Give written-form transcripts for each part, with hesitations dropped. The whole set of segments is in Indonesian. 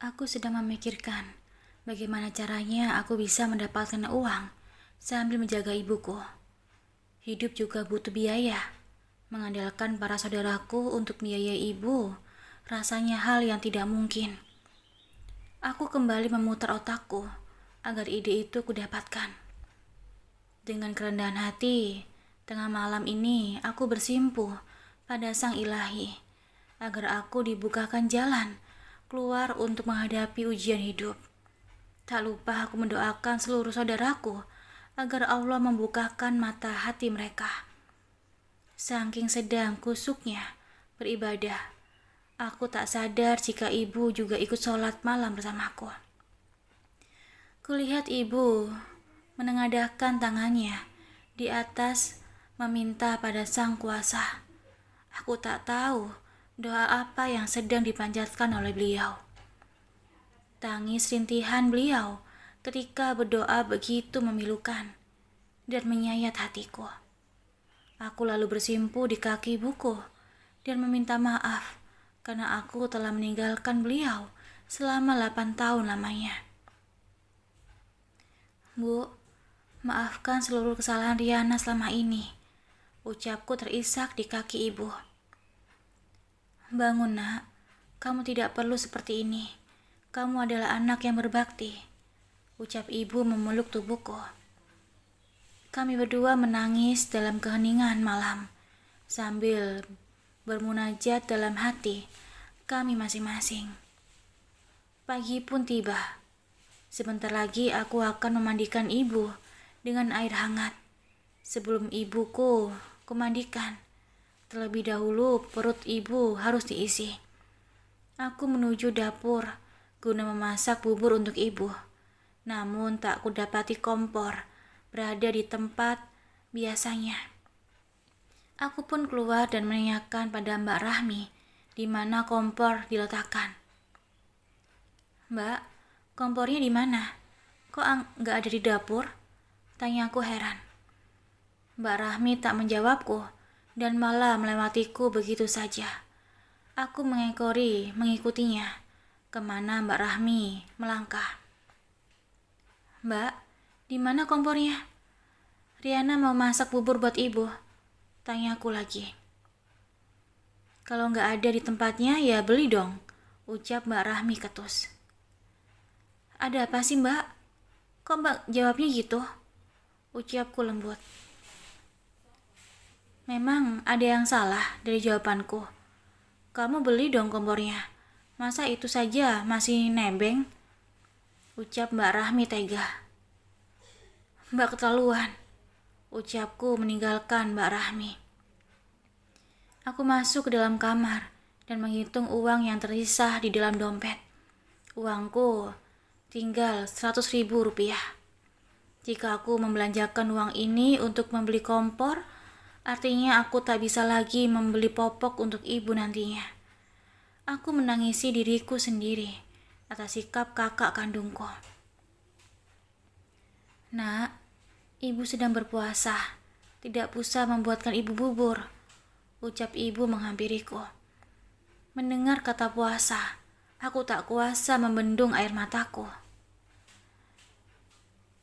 Aku sedang memikirkan bagaimana caranya aku bisa mendapatkan uang sambil menjaga ibuku. Hidup juga butuh biaya. Mengandalkan para saudaraku untuk biaya ibu rasanya hal yang tidak mungkin. Aku kembali memutar otakku agar ide itu kudapatkan. Dengan kerendahan hati, tengah malam ini aku bersimpuh pada Sang Ilahi agar aku dibukakan jalan keluar untuk menghadapi ujian hidup. Tak lupa aku mendoakan seluruh saudaraku agar Allah membukakan mata hati mereka. Saking sedang kusuknya beribadah, aku tak sadar jika ibu juga ikut sholat malam bersamaku. Kulihat ibu menengadahkan tangannya di atas meminta pada Sang Kuasa. Aku tak tahu doa apa yang sedang dipanjatkan oleh beliau. Tangis rintihan beliau ketika berdoa begitu memilukan dan menyayat hatiku. Aku lalu bersimpuh di kaki ibuku dan meminta maaf karena aku telah meninggalkan beliau selama 8 tahun lamanya. Bu, maafkan seluruh kesalahan Riana selama ini. Ucapku terisak di kaki ibu. Bangun nak, kamu tidak perlu seperti ini. Kamu adalah anak yang berbakti. Ucap ibu memeluk tubuhku. Kami berdua menangis dalam keheningan malam, sambil bermunajat dalam hati kami masing-masing. Pagi pun tiba. Sebentar lagi aku akan memandikan ibu dengan air hangat. Sebelum ibuku kumandikan, terlebih dahulu perut ibu harus diisi. Aku menuju dapur guna memasak bubur untuk ibu. Namun tak kudapati kompor berada di tempat biasanya. Aku pun keluar dan menanyakan pada Mbak Rahmi di mana kompor diletakkan. Mbak, kompornya di mana? Kok nggak ada di dapur? Tanyaku heran. Mbak Rahmi tak menjawabku dan malah melewatiku begitu saja. Aku mengikutinya kemana Mbak Rahmi melangkah. Mbak, di mana kompornya? Riana mau masak bubur buat ibu. Tanyaku lagi. Kalau nggak ada di tempatnya ya beli dong, ucap Mbak Rahmi ketus. Ada apa sih Mbak? Kok Mbak jawabnya gitu? Ucapku lembut. Memang ada yang salah dari jawabanku. Kamu beli dong kompornya. Masa itu saja masih nebeng? Ucap Mbak Rahmi tega. Mbak keterlaluan. Ucapku meninggalkan Mbak Rahmi. Aku masuk ke dalam kamar dan menghitung uang yang tersisa di dalam dompet. Uangku tinggal 100.000 rupiah. Jika aku membelanjakan uang ini untuk membeli kompor, artinya aku tak bisa lagi membeli popok untuk ibu nantinya. Aku menangisi diriku sendiri atas sikap kakak kandungku. Nak, ibu sedang berpuasa. Tidak usah membuatkan ibu bubur, ucap ibu menghampiriku. Mendengar kata puasa, aku tak kuasa membendung air mataku.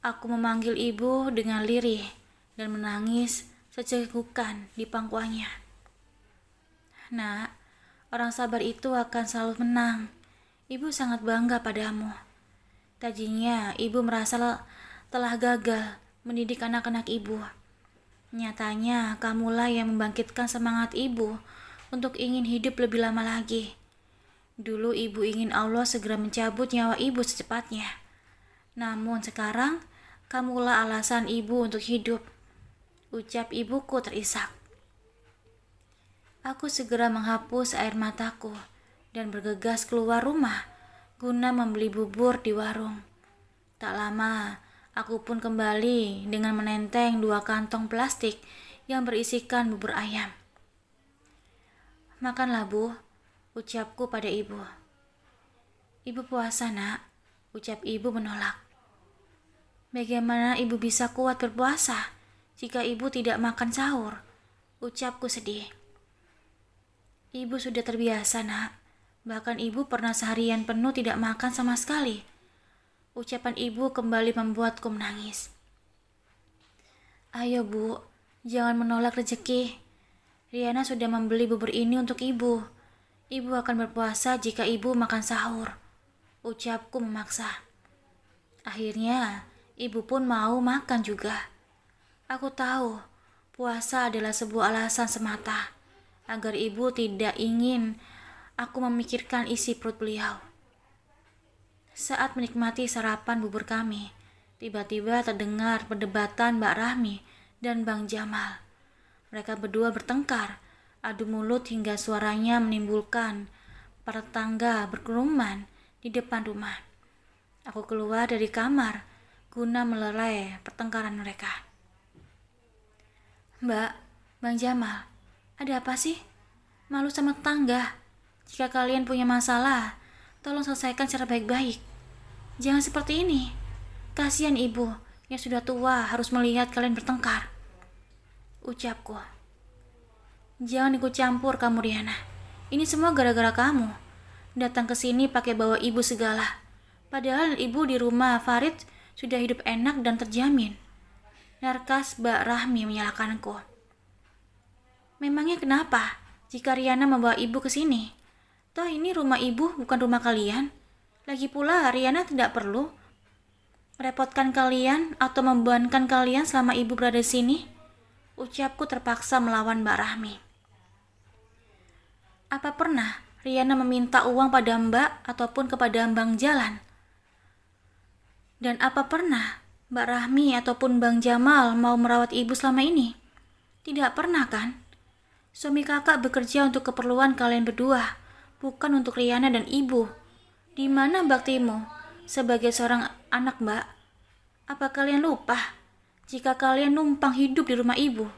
Aku memanggil ibu dengan lirih dan menangis secegukan di pangkuannya. Nak, orang sabar itu akan selalu menang. Ibu sangat bangga padamu. Tadinya ibu merasa telah gagal mendidik anak-anak ibu. Nyatanya kamulah yang membangkitkan semangat ibu untuk ingin hidup lebih lama lagi. Dulu ibu ingin Allah segera mencabut nyawa ibu secepatnya. Namun sekarang kamulah alasan ibu untuk hidup, ucap ibuku terisak. Aku segera menghapus air mataku dan bergegas keluar rumah guna membeli bubur di warung. Tak lama, aku pun kembali dengan menenteng 2 kantong plastik yang berisikan bubur ayam. Makanlah Bu, ucapku pada ibu. Ibu puasa nak, ucap ibu menolak. Bagaimana ibu bisa kuat berpuasa jika ibu tidak makan sahur? Ucapku sedih. Ibu sudah terbiasa nak, Bahkan ibu pernah seharian penuh tidak makan sama sekali. Ucapan ibu kembali membuatku menangis. Ayo Bu, jangan menolak rezeki. Riana sudah membeli bubur ini untuk ibu. Ibu akan berpuasa jika ibu makan sahur. Ucapku memaksa. Akhirnya, ibu pun mau makan juga. Aku tahu, puasa adalah sebuah alasan semata agar ibu tidak ingin aku memikirkan isi perut beliau. Saat menikmati sarapan bubur kami, tiba-tiba terdengar perdebatan Mbak Rahmi dan Bang Jamal. Mereka berdua bertengkar, adu mulut hingga suaranya menimbulkan para tetangga berkerumun di depan rumah. Aku keluar dari kamar guna melerai pertengkaran mereka. Mbak, Bang Jamal, ada apa sih? Malu sama tetangga. Jika kalian punya masalah, tolong selesaikan secara baik-baik. Jangan seperti ini. Kasihan ibu yang sudah tua harus melihat kalian bertengkar. Ucapku. Jangan ikut campur kamu, Riana. Ini semua gara-gara kamu. Datang ke sini pakai bawa ibu segala. Padahal ibu di rumah Farid sudah hidup enak dan terjamin. Narkas Mbak Rahmi menyalahkanku. Memangnya kenapa jika Riana membawa ibu ke sini? Toh ini rumah ibu bukan rumah kalian. Lagi pula Riana tidak perlu merepotkan kalian atau membebankan kalian selama ibu berada di sini. Ucapku terpaksa melawan Mbak Rahmi. Apa pernah Riana meminta uang pada Mbak ataupun kepada Bang Jalan? Dan apa pernah Mbak Rahmi ataupun Bang Jamal mau merawat ibu selama ini? Tidak pernah kan? Suami kakak bekerja untuk keperluan kalian berdua, bukan untuk Riana dan ibu. Di mana baktimu sebagai seorang anak, Mbak? Apa kalian lupa jika kalian numpang hidup di rumah ibu?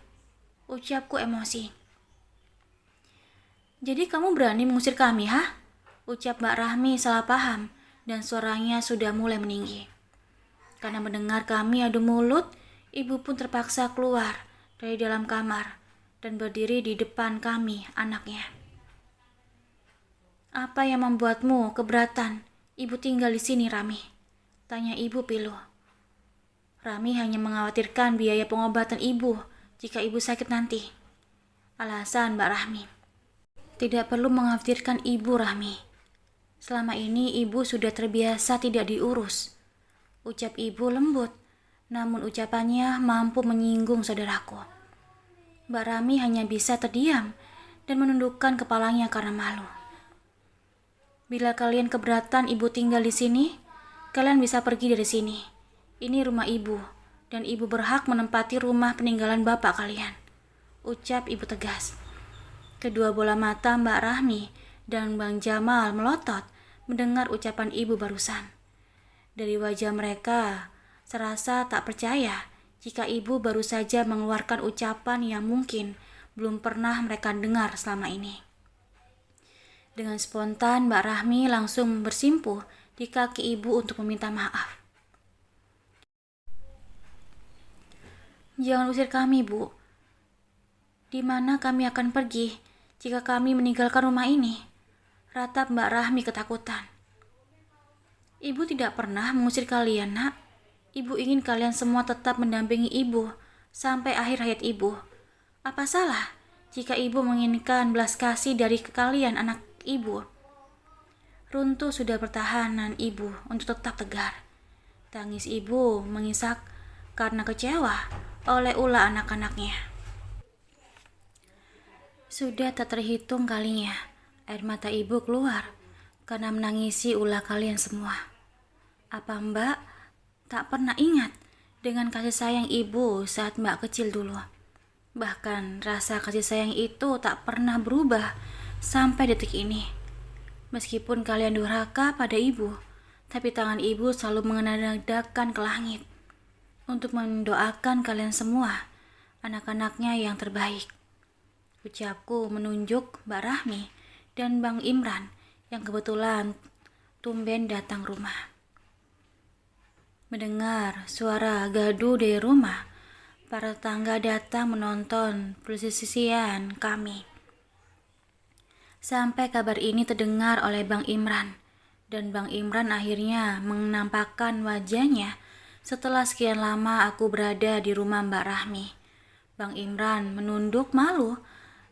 Ucapku emosi. Jadi kamu berani mengusir kami, ha? Ucap Mbak Rahmi salah paham dan suaranya sudah mulai meninggi. Karena mendengar kami adu mulut, ibu pun terpaksa keluar dari dalam kamar dan berdiri di depan kami, anaknya. Apa yang membuatmu keberatan ibu tinggal di sini, Rami? Tanya ibu pilu. Rami hanya mengkhawatirkan biaya pengobatan ibu jika ibu sakit nanti. Alasan Mbak Rahmi. Tidak perlu mengkhawatirkan ibu, Rahmi. Selama ini ibu sudah terbiasa tidak diurus. Ucap ibu lembut, namun ucapannya mampu menyinggung saudaraku. Mbak Rami hanya bisa terdiam dan menundukkan kepalanya karena malu. Bila kalian keberatan ibu tinggal di sini, kalian bisa pergi dari sini. Ini rumah ibu, dan ibu berhak menempati rumah peninggalan bapak kalian. Ucap ibu tegas. Kedua bola mata Mbak Rahmi dan Bang Jamal melotot mendengar ucapan ibu barusan. Dari wajah mereka, serasa tak percaya jika ibu baru saja mengeluarkan ucapan yang mungkin belum pernah mereka dengar selama ini. Dengan spontan, Mbak Rahmi langsung bersimpuh di kaki ibu untuk meminta maaf. Jangan usir kami, Bu. Di mana kami akan pergi jika kami meninggalkan rumah ini? Ratap Mbak Rahmi ketakutan. Ibu tidak pernah mengusir kalian, nak. Ibu ingin kalian semua tetap mendampingi ibu sampai akhir hayat ibu. Apa salah jika ibu menginginkan belas kasih dari kalian anak ibu? Runtuh sudah pertahanan ibu untuk tetap tegar. Tangis ibu mengisak karena kecewa oleh ulah anak-anaknya. Sudah tak terhitung kalinya air mata ibu keluar karena menangisi ulah kalian semua. Apa Mbak tak pernah ingat dengan kasih sayang ibu saat Mbak kecil dulu? Bahkan rasa kasih sayang itu tak pernah berubah sampai detik ini. Meskipun kalian durhaka pada ibu, tapi tangan ibu selalu mengenadahkan ke langit untuk mendoakan kalian semua, anak-anaknya yang terbaik. Ucapku menunjuk Mbak Rahmi dan Bang Imran yang kebetulan tumben datang rumah. Mendengar suara gaduh dari rumah, para tetangga datang menonton perselisihan kami. Sampai kabar ini terdengar oleh Bang Imran, dan Bang Imran akhirnya menampakkan wajahnya setelah sekian lama aku berada di rumah Mbak Rahmi. Bang Imran menunduk malu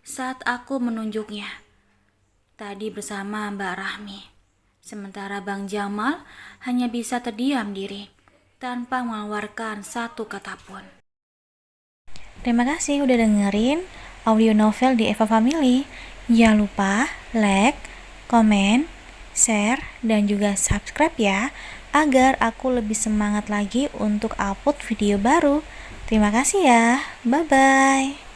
saat aku menunjuknya. Tadi bersama Mbak Rahmi. Sementara Bang Jamal hanya bisa terdiam diri tanpa mengeluarkan satu kata pun. Terima kasih udah dengerin audio novel di Eva Family. Jangan lupa like, komen, share, dan juga subscribe ya, agar aku lebih semangat lagi untuk upload video baru. Terima kasih ya, bye-bye.